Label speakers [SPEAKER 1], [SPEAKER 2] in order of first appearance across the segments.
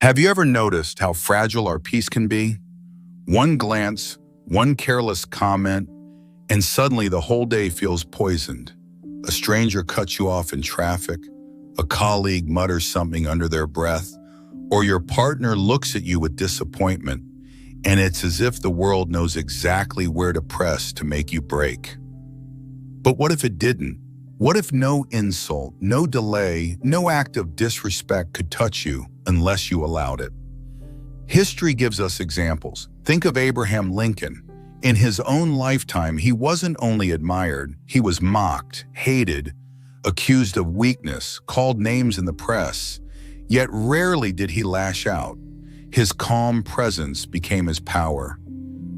[SPEAKER 1] Have you ever noticed how fragile our peace can be? One glance, one careless comment, and suddenly the whole day feels poisoned. A stranger cuts you off in traffic, a colleague mutters something under their breath, or your partner looks at you with disappointment, and it's as if the world knows exactly where to press to make you break. But what if it didn't? What if no insult, no delay, no act of disrespect could touch you unless you allowed it? History gives us examples. Think of Abraham Lincoln. In his own lifetime, he wasn't only admired, he was mocked, hated, accused of weakness, called names in the press. Yet rarely did he lash out. His calm presence became his power.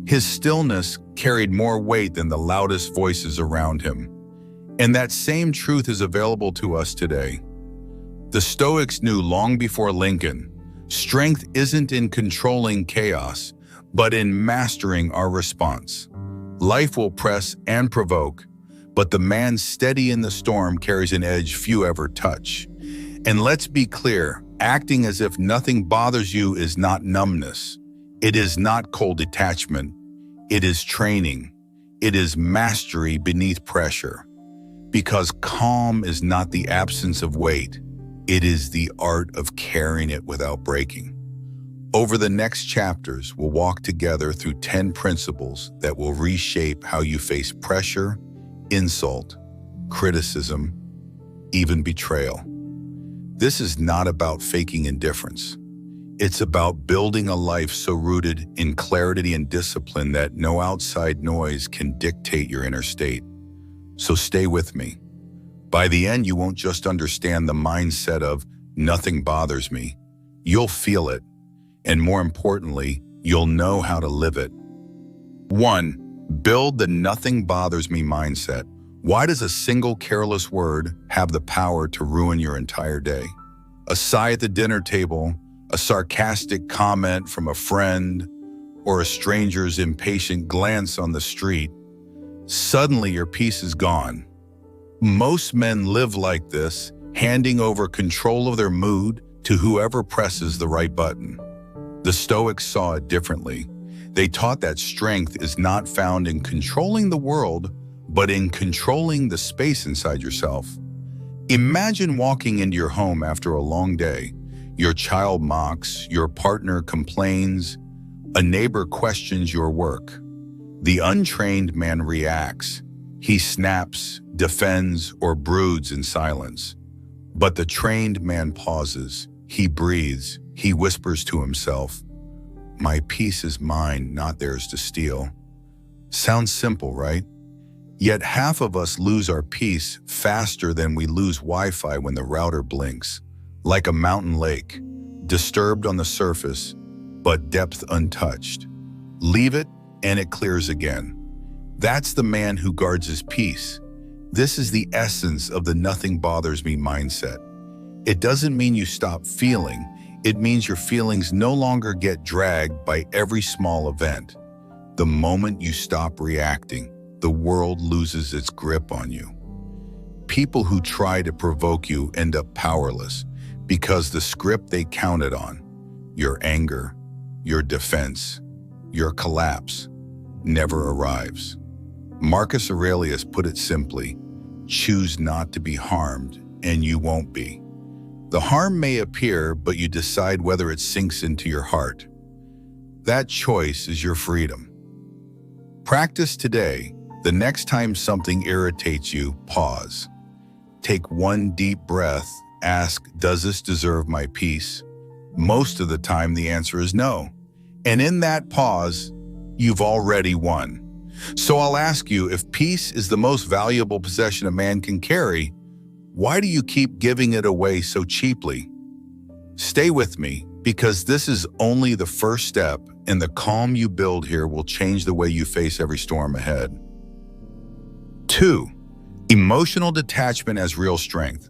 [SPEAKER 1] His stillness carried more weight than the loudest voices around him. And that same truth is available to us today. The Stoics knew long before Lincoln, strength isn't in controlling chaos, but in mastering our response. Life will press and provoke, but the man steady in the storm carries an edge few ever touch. And let's be clear, acting as if nothing bothers you is not numbness. It is not cold detachment. It is training. It is mastery beneath pressure. Because calm is not the absence of weight. It is the art of carrying it without breaking. Over the next chapters, we'll walk together through 10 principles that will reshape how you face pressure, insult, criticism, even betrayal. This is not about faking indifference. It's about building a life so rooted in clarity and discipline that no outside noise can dictate your inner state. So stay with me. By the end, you won't just understand the mindset of nothing bothers me. You'll feel it. And more importantly, you'll know how to live it. 1. Build the nothing bothers me mindset. Why does a single careless word have the power to ruin your entire day? A sigh at the dinner table, a sarcastic comment from a friend, or a stranger's impatient glance on the street. Suddenly your peace is gone. Most men live like this, handing over control of their mood to whoever presses the right button. The Stoics saw it differently. They taught that strength is not found in controlling the world, but in controlling the space inside yourself. Imagine walking into your home after a long day. Your child mocks, your partner complains, a neighbor questions your work. The untrained man reacts. He snaps, defends, or broods in silence. But the trained man pauses. He breathes. He whispers to himself, "My peace is mine, not theirs to steal." Sounds simple, right? Yet half of us lose our peace faster than we lose Wi-Fi when the router blinks, like a mountain lake, disturbed on the surface, but depth untouched. Leave it, and it clears again. That's the man who guards his peace. This is the essence of the nothing bothers me mindset. It doesn't mean you stop feeling. It means your feelings no longer get dragged by every small event. The moment you stop reacting, the world loses its grip on you. People who try to provoke you end up powerless because the script they counted on, your anger, your defense, your collapse, never arrives. Marcus Aurelius put it simply, choose not to be harmed and you won't be. The harm may appear, but you decide whether it sinks into your heart. That choice is your freedom. Practice today. The next time something irritates you, pause. Take one deep breath, ask, does this deserve my peace? Most of the time the answer is no. And in that pause, you've already won. So I'll ask you, if peace is the most valuable possession a man can carry, why do you keep giving it away so cheaply? Stay with me, because this is only the first step, and the calm you build here will change the way you face every storm ahead. 2. Emotional detachment as real strength.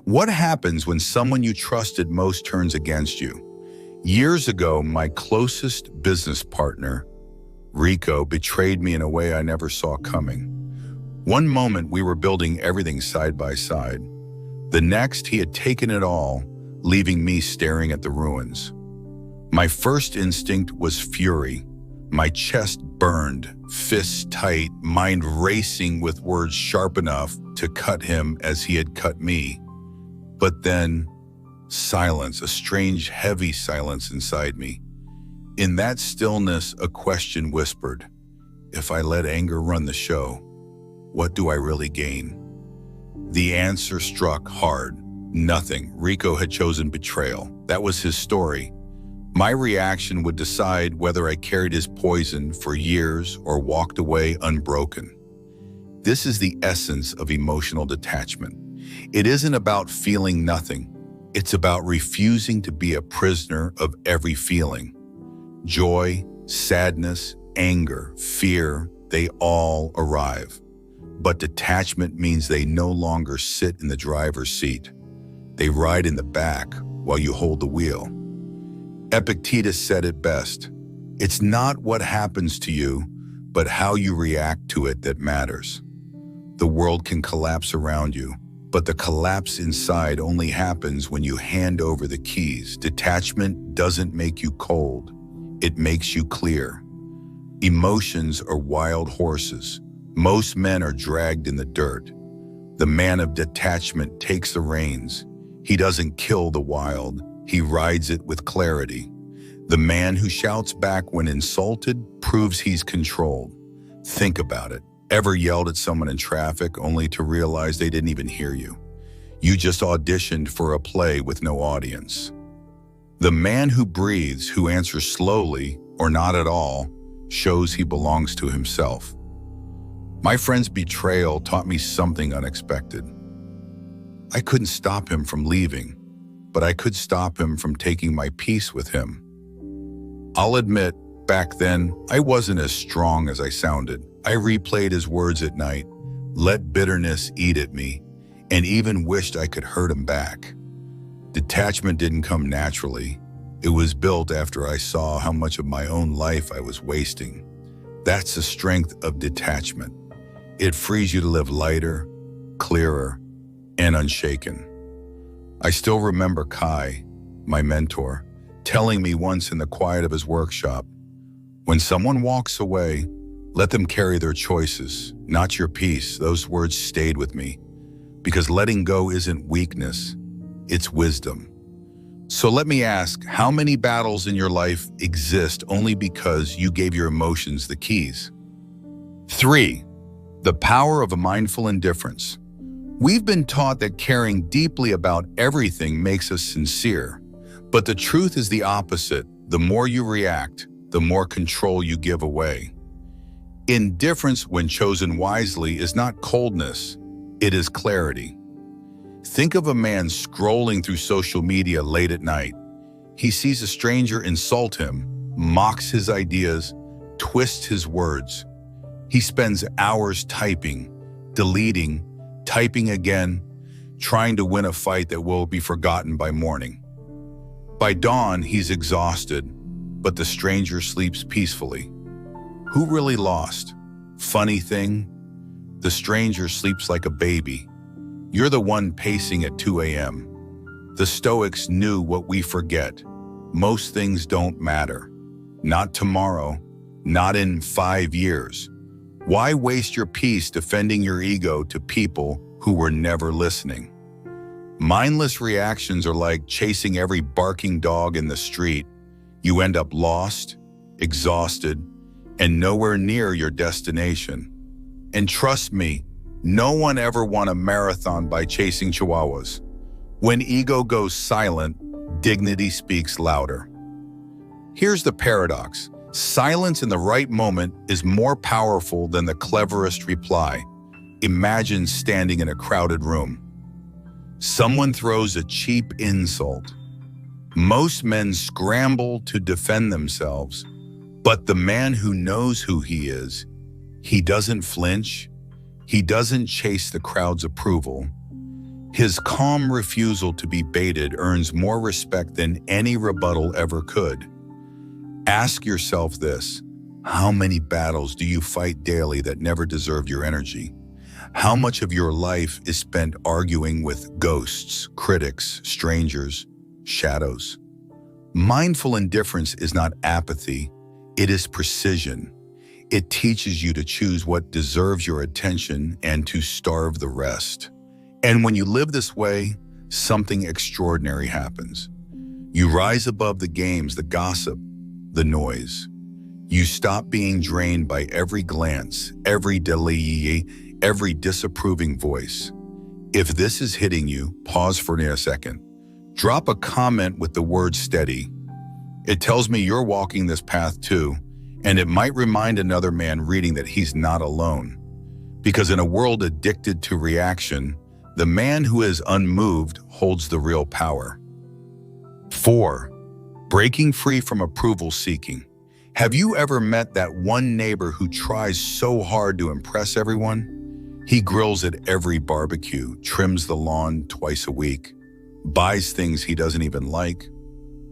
[SPEAKER 1] What happens when someone you trusted most turns against you? Years ago, my closest business partner, Rico, betrayed me in a way I never saw coming. One moment we were building everything side by side. The next, he had taken it all, leaving me staring at the ruins. My first instinct was fury. My chest burned, fists tight, mind racing with words sharp enough to cut him as he had cut me. But then, silence, a strange, heavy silence inside me. In that stillness, a question whispered, if I let anger run the show, what do I really gain? The answer struck hard. Nothing. Rico had chosen betrayal. That was his story. My reaction would decide whether I carried his poison for years or walked away unbroken. This is the essence of emotional detachment. It isn't about feeling nothing. It's about refusing to be a prisoner of every feeling. Joy, sadness, anger, fear, they all arrive. But detachment means they no longer sit in the driver's seat. They ride in the back while you hold the wheel. Epictetus said it best. It's not what happens to you, but how you react to it that matters. The world can collapse around you, but the collapse inside only happens when you hand over the keys. Detachment doesn't make you cold. It makes you clear. Emotions are wild horses. Most men are dragged in the dirt. The man of detachment takes the reins. He doesn't kill the wild. He rides it with clarity. The man who shouts back when insulted proves he's controlled. Think about it. Ever yelled at someone in traffic only to realize they didn't even hear you? You just auditioned for a play with no audience. The man who breathes, who answers slowly or not at all, shows he belongs to himself. My friend's betrayal taught me something unexpected. I couldn't stop him from leaving, but I could stop him from taking my peace with him. I'll admit, back then, I wasn't as strong as I sounded. I replayed his words at night, let bitterness eat at me, and even wished I could hurt him back. Detachment didn't come naturally. It was built after I saw how much of my own life I was wasting. That's the strength of detachment. It frees you to live lighter, clearer, and unshaken. I still remember Kai, my mentor, telling me once in the quiet of his workshop, when someone walks away, let them carry their choices, not your peace. Those words stayed with me, because letting go isn't weakness, it's wisdom. So let me ask, how many battles in your life exist only because you gave your emotions the keys? 3. The power of a mindful indifference. We've been taught that caring deeply about everything makes us sincere, but the truth is the opposite. The more you react, the more control you give away. Indifference, when chosen wisely, is not coldness, it is clarity. Think of a man scrolling through social media late at night. He sees a stranger insult him, mocks his ideas, twists his words. He spends hours typing, deleting, typing again, trying to win a fight that will be forgotten by morning. By dawn, he's exhausted, but the stranger sleeps peacefully. Who really lost? Funny thing, the stranger sleeps like a baby. You're the one pacing at 2 a.m. The Stoics knew what we forget. Most things don't matter. Not tomorrow, not in 5 years. Why waste your peace defending your ego to people who were never listening? Mindless reactions are like chasing every barking dog in the street. You end up lost, exhausted, and nowhere near your destination. And trust me, no one ever won a marathon by chasing chihuahuas. When ego goes silent, dignity speaks louder. Here's the paradox. Silence in the right moment is more powerful than the cleverest reply. Imagine standing in a crowded room. Someone throws a cheap insult. Most men scramble to defend themselves, but the man who knows who he is, he doesn't flinch. He doesn't chase the crowd's approval. His calm refusal to be baited earns more respect than any rebuttal ever could. Ask yourself this: how many battles do you fight daily that never deserve your energy? How much of your life is spent arguing with ghosts, critics, strangers, shadows? Mindful indifference is not apathy, it is precision. It teaches you to choose what deserves your attention and to starve the rest. And when you live this way, something extraordinary happens. You rise above the games, the gossip, the noise. You stop being drained by every glance, every delay, every disapproving voice. If this is hitting you, pause for a second. Drop a comment with the word steady. It tells me you're walking this path too, and it might remind another man reading that he's not alone. Because in a world addicted to reaction, the man who is unmoved holds the real power. 4. Breaking free from approval seeking. Have you ever met that one neighbor who tries so hard to impress everyone? He grills at every barbecue, trims the lawn twice a week, buys things he doesn't even like,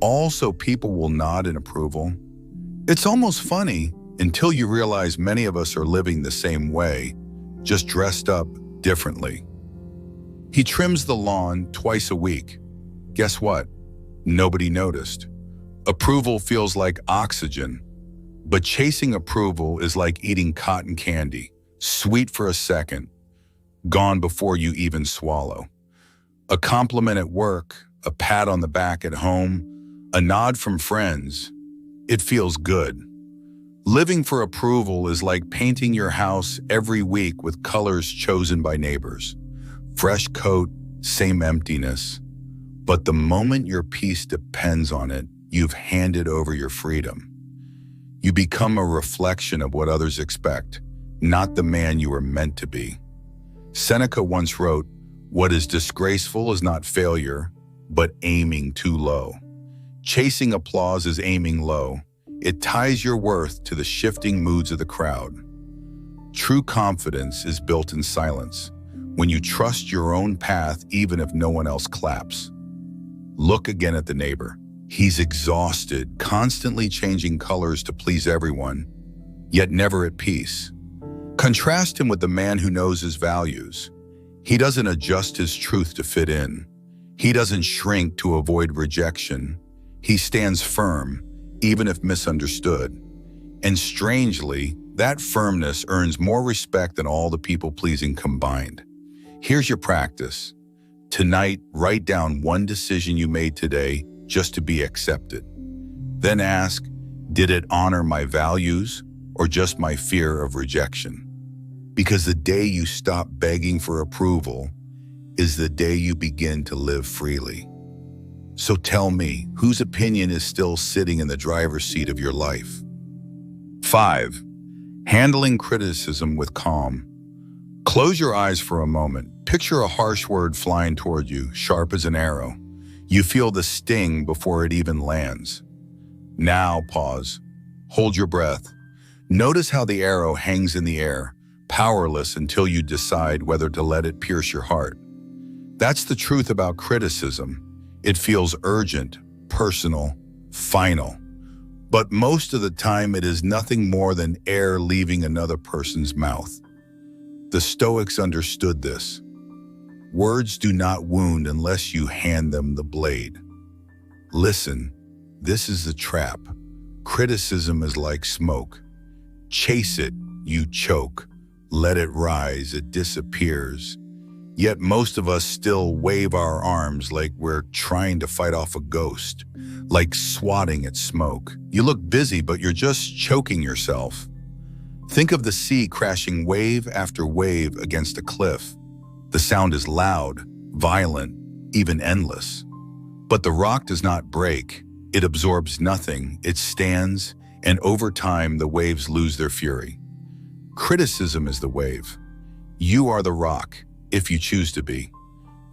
[SPEAKER 1] all so people will nod in approval. It's almost funny until you realize many of us are living the same way, just dressed up differently. He trims the lawn twice a week. Guess what? Nobody noticed. Approval feels like oxygen, but chasing approval is like eating cotton candy, sweet for a second, gone before you even swallow. A compliment at work, a pat on the back at home, a nod from friends, it feels good. Living for approval is like painting your house every week with colors chosen by neighbors. Fresh coat, same emptiness. But the moment your peace depends on it, you've handed over your freedom. You become a reflection of what others expect, not the man you were meant to be. Seneca once wrote, "What is disgraceful is not failure, but aiming too low." Chasing applause is aiming low. It ties your worth to the shifting moods of the crowd. True confidence is built in silence, when you trust your own path even if no one else claps. Look again at the neighbor. He's exhausted, constantly changing colors to please everyone, yet never at peace. Contrast him with the man who knows his values. He doesn't adjust his truth to fit in. He doesn't shrink to avoid rejection. He stands firm, even if misunderstood. And strangely, that firmness earns more respect than all the people-pleasing combined. Here's your practice. Tonight, write down one decision you made today just to be accepted. Then ask, did it honor my values or just my fear of rejection? Because the day you stop begging for approval is the day you begin to live freely. So tell me, whose opinion is still sitting in the driver's seat of your life? 5. Handling criticism with calm. Close your eyes for a moment. Picture a harsh word flying toward you, sharp as an arrow. You feel the sting before it even lands. Now pause. Hold your breath. Notice how the arrow hangs in the air, powerless until you decide whether to let it pierce your heart. That's the truth about criticism. It feels urgent, personal, final. But most of the time it is nothing more than air leaving another person's mouth. The Stoics understood this. Words do not wound unless you hand them the blade. Listen, this is the trap. Criticism is like smoke. Chase it, you choke. Let it rise, it disappears. Yet most of us still wave our arms like we're trying to fight off a ghost, like swatting at smoke. You look busy, but you're just choking yourself. Think of the sea crashing wave after wave against a cliff. The sound is loud, violent, even endless. But the rock does not break. It absorbs nothing. It stands, and over time, the waves lose their fury. Criticism is the wave. You are the rock, if you choose to be.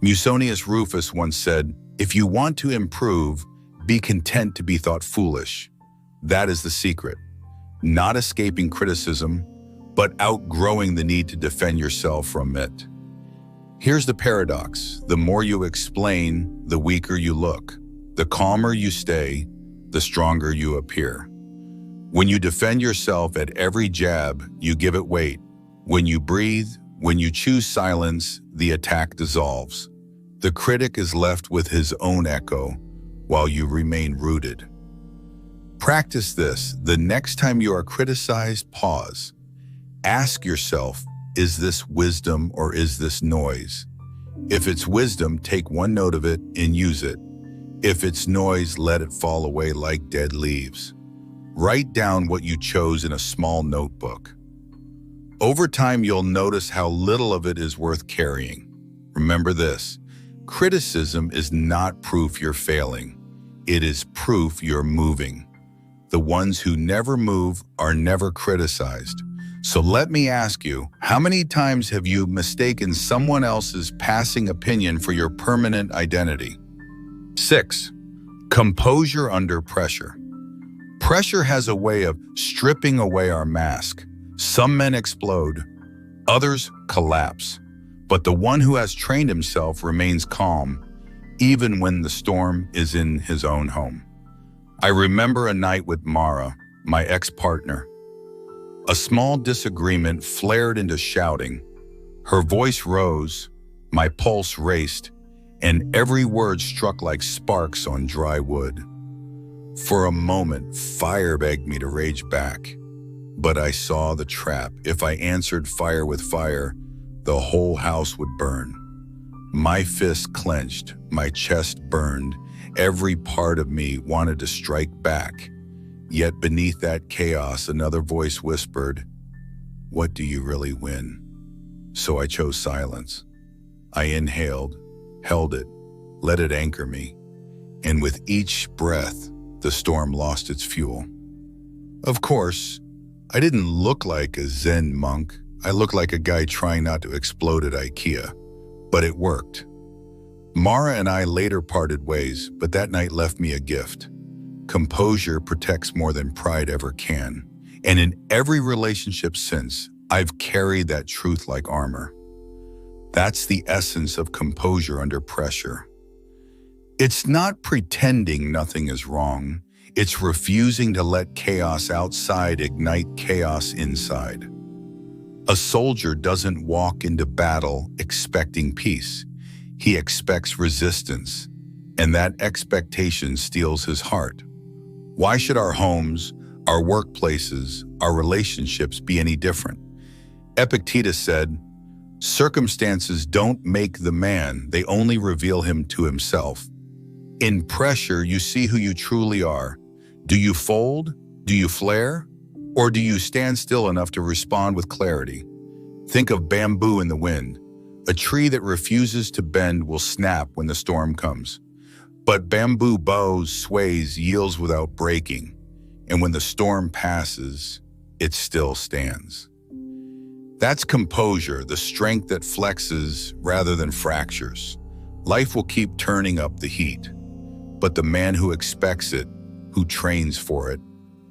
[SPEAKER 1] Musonius Rufus once said, "If you want to improve, be content to be thought foolish." That is the secret. Not escaping criticism, but outgrowing the need to defend yourself from it. Here's the paradox. The more you explain, the weaker you look. The calmer you stay, the stronger you appear. When you defend yourself at every jab, you give it weight. When you breathe, when you choose silence, the attack dissolves. The critic is left with his own echo, while you remain rooted. Practice this. The next time you are criticized, pause. Ask yourself, is this wisdom or is this noise? If it's wisdom, take one note of it and use it. If it's noise, let it fall away like dead leaves. Write down what you chose in a small notebook. Over time, you'll notice how little of it is worth carrying. Remember this, criticism is not proof you're failing. It is proof you're moving. The ones who never move are never criticized. So let me ask you, how many times have you mistaken someone else's passing opinion for your permanent identity? 6. Composure under pressure. Pressure has a way of stripping away our mask. Some men explode, others collapse. But the one who has trained himself remains calm, even when the storm is in his own home. I remember a night with Mara, my ex-partner. A small disagreement flared into shouting. Her voice rose, my pulse raced, and every word struck like sparks on dry wood. For a moment, fire begged me to rage back, but I saw the trap. If I answered fire with fire, the whole house would burn. My fist clenched, my chest burned, every part of me wanted to strike back. Yet beneath that chaos, another voice whispered, "What do you really win?" So I chose silence. I inhaled, held it, let it anchor me, and with each breath, the storm lost its fuel. Of course, I didn't look like a Zen monk. I looked like a guy trying not to explode at IKEA, but it worked. Mara and I later parted ways, but that night left me a gift. Composure protects more than pride ever can, and in every relationship since, I've carried that truth like armor. That's the essence of composure under pressure. It's not pretending nothing is wrong. It's refusing to let chaos outside ignite chaos inside. A soldier doesn't walk into battle expecting peace. He expects resistance, and that expectation steals his heart. Why should our homes, our workplaces, our relationships be any different? Epictetus said, "Circumstances don't make the man, they only reveal him to himself." In pressure, you see who you truly are. Do you fold? Do you flare? Or do you stand still enough to respond with clarity? Think of bamboo in the wind. A tree that refuses to bend will snap when the storm comes. But bamboo bows, sways, yields without breaking. And when the storm passes, it still stands. That's composure, the strength that flexes rather than fractures. Life will keep turning up the heat. But the man who expects it, who trains for it,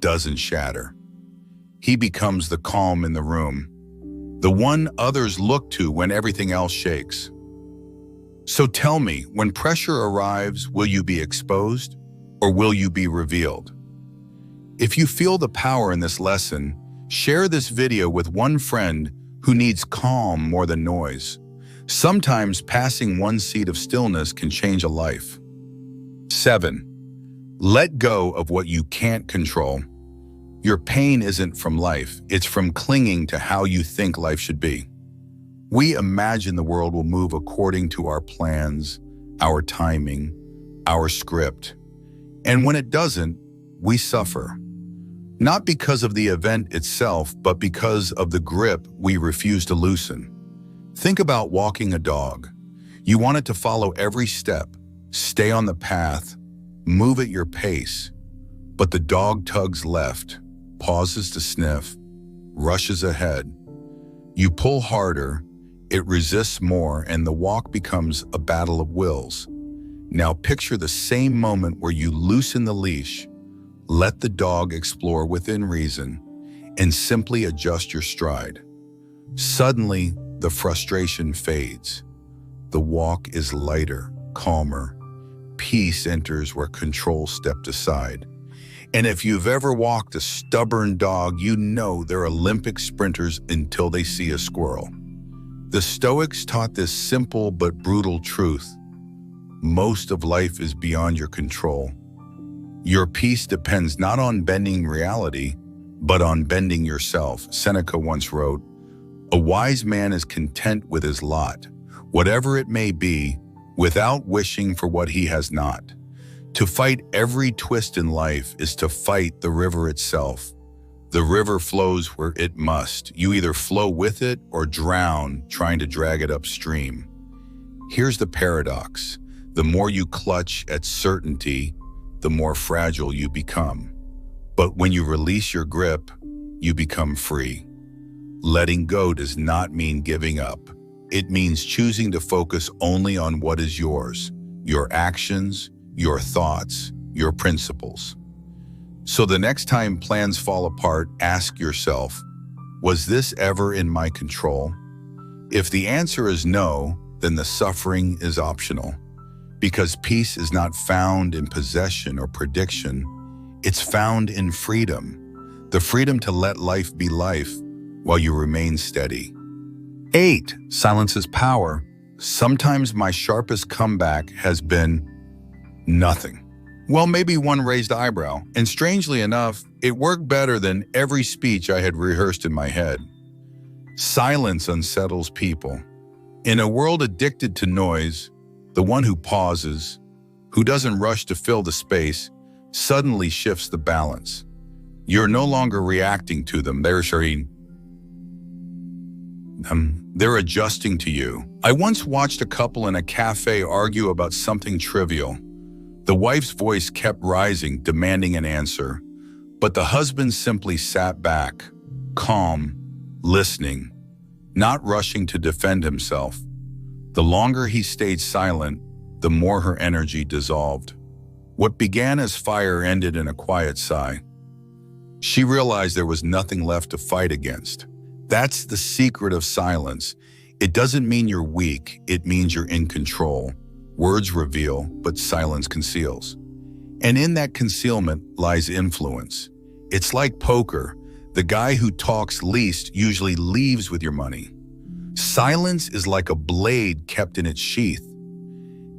[SPEAKER 1] doesn't shatter. He becomes the calm in the room, the one others look to when everything else shakes. So tell me, when pressure arrives, will you be exposed or will you be revealed? If you feel the power in this lesson, share this video with one friend who needs calm more than noise. Sometimes passing one seat of stillness can change a life. 7. Let go of what you can't control. Your pain isn't from life, it's from clinging to how you think life should be. We imagine the world will move according to our plans, our timing, our script. And when it doesn't, we suffer. Not because of the event itself, but because of the grip we refuse to loosen. Think about walking a dog. You want it to follow every step, stay on the path, move at your pace, but the dog tugs left, pauses to sniff, rushes ahead. You pull harder, it resists more, and the walk becomes a battle of wills. Now picture the same moment where you loosen the leash, let the dog explore within reason, and simply adjust your stride. Suddenly, the frustration fades. The walk is lighter, calmer. Peace enters where control stepped aside. And if you've ever walked a stubborn dog, you know they're Olympic sprinters until they see a squirrel. The Stoics taught this simple but brutal truth. most of life is beyond your control. Your peace depends not on bending reality, but on bending yourself. Seneca once wrote, "A wise man is content with his lot, whatever it may be, without wishing for what he has not." To fight every twist in life is to fight the river itself. The river flows where it must. You either flow with it or drown trying to drag it upstream. Here's the paradox. The more you clutch at certainty, the more fragile you become. But when you release your grip, you become free. Letting go does not mean giving up. It means choosing to focus only on what is yours, your actions, your thoughts, your principles. So the next time plans fall apart, ask yourself, was this ever in my control? If the answer is no, then the suffering is optional. Because peace is not found in possession or prediction, it's found in freedom. The freedom to let life be life while you remain steady. 8. Silence is power. Sometimes my sharpest comeback has been nothing. Well, maybe one raised eyebrow, and strangely enough, it worked better than every speech I had rehearsed in my head. Silence unsettles people. In a world addicted to noise, the one who pauses, who doesn't rush to fill the space, suddenly shifts the balance. You're no longer reacting to them, they're adjusting to you. I once watched a couple in a cafe argue about something trivial. The wife's voice kept rising, demanding an answer, but the husband simply sat back, calm, listening, not rushing to defend himself. The longer he stayed silent, the more her energy dissolved. What began as fire ended in a quiet sigh. She realized there was nothing left to fight against. That's the secret of silence. It doesn't mean you're weak, it means you're in control. Words reveal, but silence conceals. And in that concealment lies influence. It's like poker. The guy who talks least usually leaves with your money. Silence is like a blade kept in its sheath.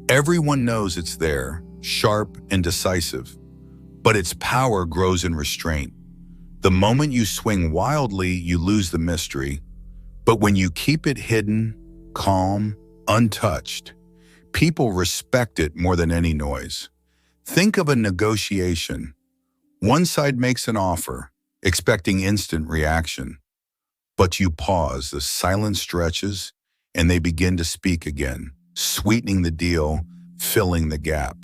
[SPEAKER 1] Everyone knows it's there, sharp and decisive, but its power grows in restraint. The moment you swing wildly, you lose the mystery. But when you keep it hidden, calm, untouched, people respect it more than any noise. Think of a negotiation. One side makes an offer, expecting instant reaction. But you pause, the silence stretches, and they begin to speak again, sweetening the deal, filling the gap.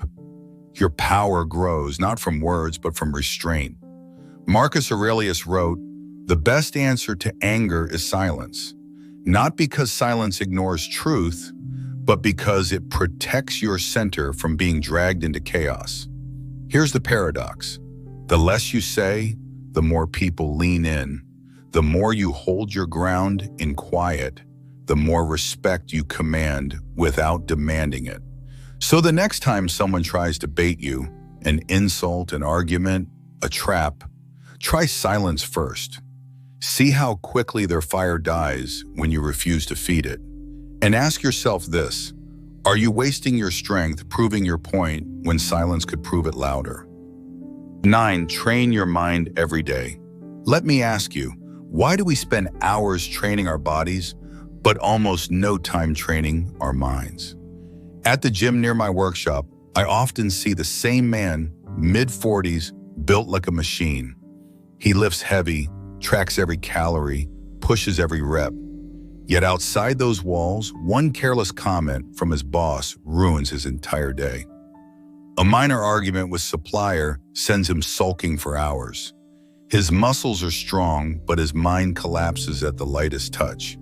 [SPEAKER 1] Your power grows, not from words, but from restraint. Marcus Aurelius wrote, "The best answer to anger is silence, not because silence ignores truth, but because it protects your center from being dragged into chaos." Here's the paradox. The less you say, the more people lean in. The more you hold your ground in quiet, the more respect you command without demanding it. So the next time someone tries to bait you, an insult, an argument, a trap, try silence first. See how quickly their fire dies when you refuse to feed it. And ask yourself this, are you wasting your strength proving your point when silence could prove it louder? 9. Train your mind every day. Let me ask you, why do we spend hours training our bodies, but almost no time training our minds? At the gym near my workshop, I often see the same man, mid-40s, built like a machine. He lifts heavy, tracks every calorie, pushes every rep. Yet outside those walls, one careless comment from his boss ruins his entire day. A minor argument with supplier sends him sulking for hours. His muscles are strong, but his mind collapses at the lightest touch.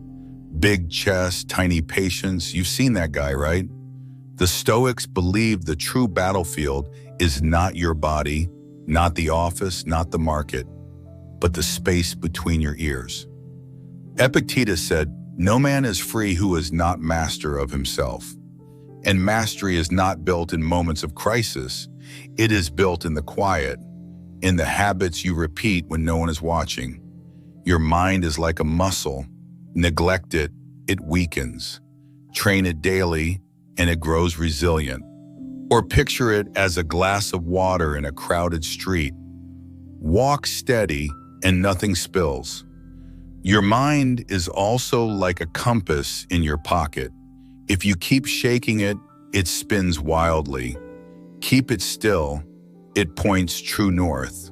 [SPEAKER 1] Big chest, tiny patience, you've seen that guy, right? The Stoics believed the true battlefield is not your body, not the office, not the market, but the space between your ears. Epictetus said, "No man is free who is not master of himself." And mastery is not built in moments of crisis. It is built in the quiet, in the habits you repeat when no one is watching. Your mind is like a muscle. Neglect it, it weakens. Train it daily, and it grows resilient. Or picture it as a glass of water in a crowded street. Walk steady and nothing spills. Your mind is also like a compass in your pocket. If you keep shaking it, it spins wildly. Keep it still, it points true north.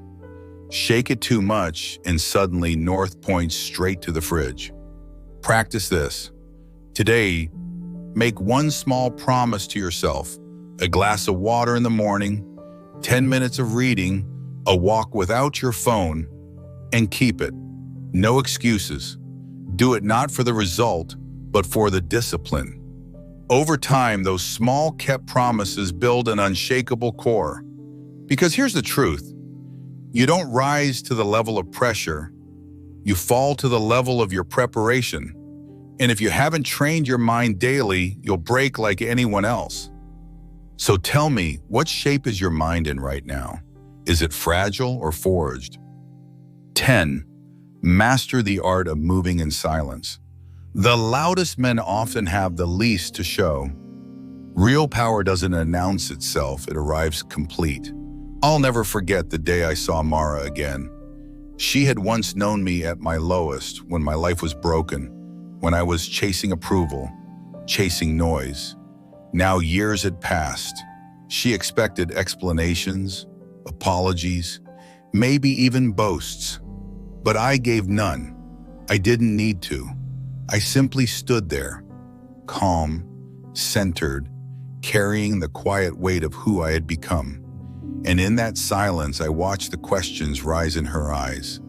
[SPEAKER 1] Shake it too much, and suddenly north points straight to the fridge. Practice this. Today, make one small promise to yourself: a glass of water in the morning, 10 minutes of reading, a walk without your phone, and keep it. No excuses. Do it not for the result, but for the discipline. Over time, those small kept promises build an unshakable core. Because here's the truth. You don't rise to the level of pressure. You fall to the level of your preparation. And if you haven't trained your mind daily, you'll break like anyone else. So tell me, what shape is your mind in right now? Is it fragile or forged? 10. Master the art of moving in silence. The loudest men often have the least to show. Real power doesn't announce itself, it arrives complete. I'll never forget the day I saw Mara again. She had once known me at my lowest, when my life was broken, when I was chasing approval, chasing noise. Now years had passed. She expected explanations, apologies, maybe even boasts. But I gave none. I didn't need to. I simply stood there, calm, centered, carrying the quiet weight of who I had become. And in that silence, I watched the questions rise in her eyes.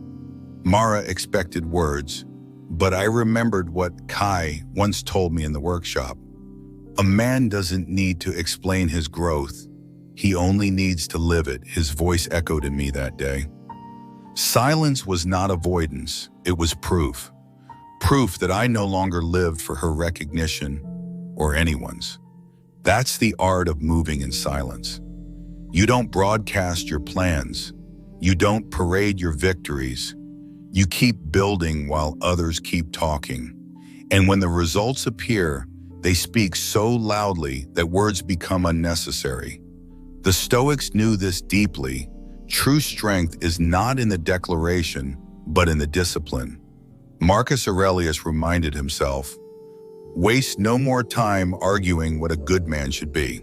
[SPEAKER 1] Mara expected words, but I remembered what Kai once told me in the workshop. A man doesn't need to explain his growth. He only needs to live it, his voice echoed in me that day. Silence was not avoidance, it was proof. Proof that I no longer lived for her recognition or anyone's. That's the art of moving in silence. You don't broadcast your plans. You don't parade your victories. You keep building while others keep talking. And when the results appear, they speak so loudly that words become unnecessary. The Stoics knew this deeply. True strength is not in the declaration, but in the discipline. Marcus Aurelius reminded himself, "Waste no more time arguing what a good man should be.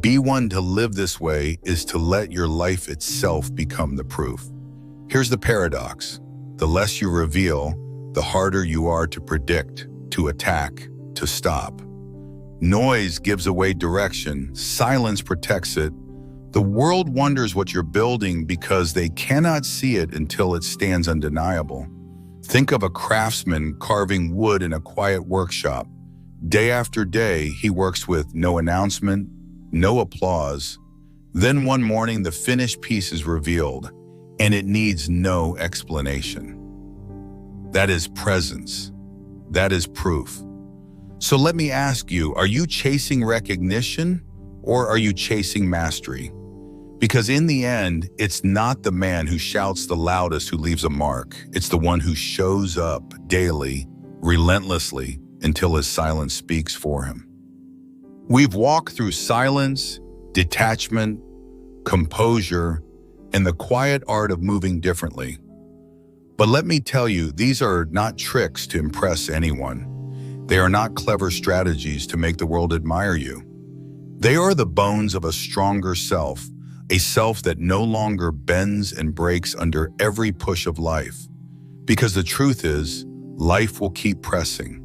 [SPEAKER 1] Be one to live this way is to let your life itself become the proof." Here's the paradox. The less you reveal, the harder you are to predict, to attack, to stop. Noise gives away direction, silence protects it. The world wonders what you're building because they cannot see it until it stands undeniable. Think of a craftsman carving wood in a quiet workshop. Day after day, he works with no announcement, no applause. Then one morning, the finished piece is revealed, and it needs no explanation. That is presence. That is proof. So let me ask you, are you chasing recognition or are you chasing mastery? Because in the end, it's not the man who shouts the loudest who leaves a mark. It's the one who shows up daily, relentlessly, until his silence speaks for him. We've walked through silence, detachment, composure, and the quiet art of moving differently. But let me tell you, these are not tricks to impress anyone. They are not clever strategies to make the world admire you. They are the bones of a stronger self, a self that no longer bends and breaks under every push of life. Because the truth is, life will keep pressing.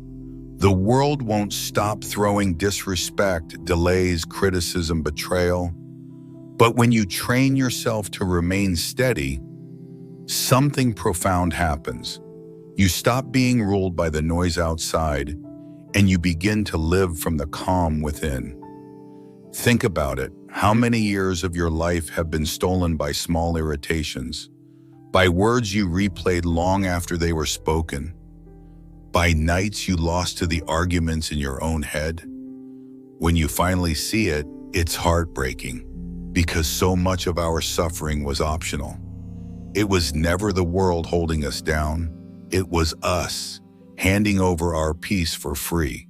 [SPEAKER 1] The world won't stop throwing disrespect, delays, criticism, betrayal. But when you train yourself to remain steady, something profound happens. You stop being ruled by the noise outside, and you begin to live from the calm within. Think about it. How many years of your life have been stolen by small irritations, by words you replayed long after they were spoken, by nights you lost to the arguments in your own head? When you finally see it, it's heartbreaking, because so much of our suffering was optional. It was never the world holding us down. It was us handing over our peace for free.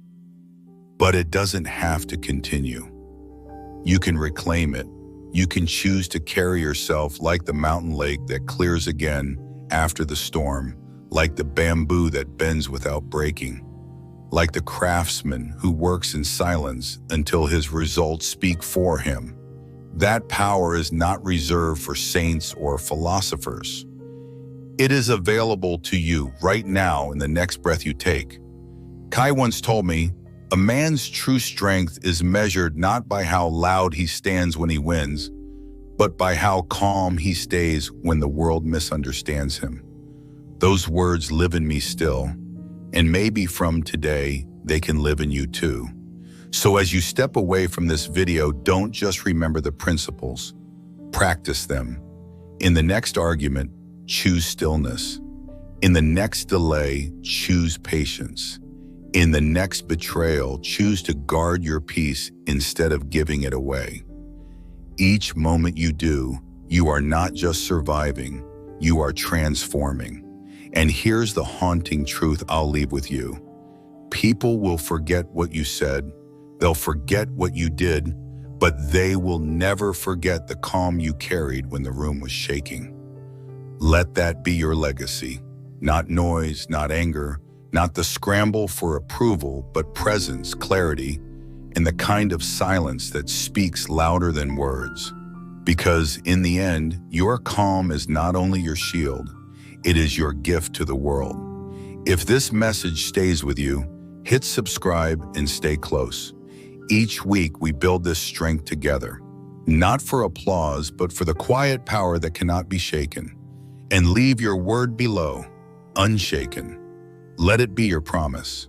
[SPEAKER 1] But it doesn't have to continue. You can reclaim it. You can choose to carry yourself like the mountain lake that clears again after the storm, like the bamboo that bends without breaking, like the craftsman who works in silence until his results speak for him. That power is not reserved for saints or philosophers. It is available to you right now in the next breath you take. Kai once told me, a man's true strength is measured not by how loud he stands when he wins, but by how calm he stays when the world misunderstands him. Those words live in me still, and maybe from today, they can live in you too. So as you step away from this video, don't just remember the principles, practice them. In the next argument, choose stillness. In the next delay, choose patience. In the next betrayal, choose to guard your peace instead of giving it away. Each moment you do, you are not just surviving, you are transforming. And here's the haunting truth I'll leave with you. People will forget what you said, they'll forget what you did, but they will never forget the calm you carried when the room was shaking. Let that be your legacy. Not noise, not anger, not the scramble for approval, but presence, clarity, and the kind of silence that speaks louder than words. Because in the end, your calm is not only your shield, it is your gift to the world. If this message stays with you, hit subscribe and stay close. Each week we build this strength together, not for applause, but for the quiet power that cannot be shaken. And leave your word below, unshaken. Let it be your promise.